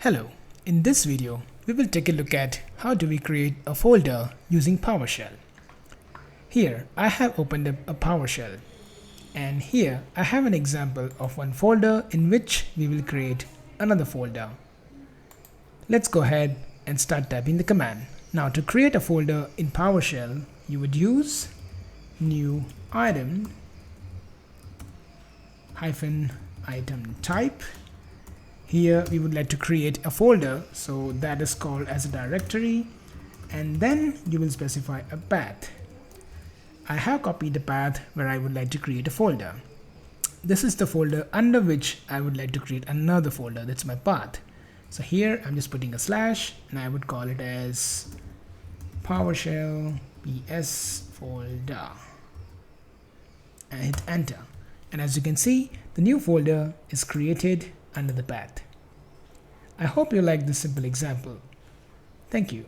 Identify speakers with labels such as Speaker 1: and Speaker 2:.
Speaker 1: Hello, in this video we will take a look at how do we create a folder using PowerShell. Here I have opened up a PowerShell and here I have an example of one folder in which we will create another folder. Let's go ahead and start typing the command. Now to create a folder in PowerShell you would use new item -item type. Here we would like to create a folder, so that is called as a directory, and then you will specify a path. I have copied the path where I would like to create a folder. This is the folder under which I would like to create another folder. That's my path. So here I'm just putting a slash and I would call it as PowerShell PS folder and hit enter. And as you can see, the new folder is created under the path. I hope you like this simple example. Thank you.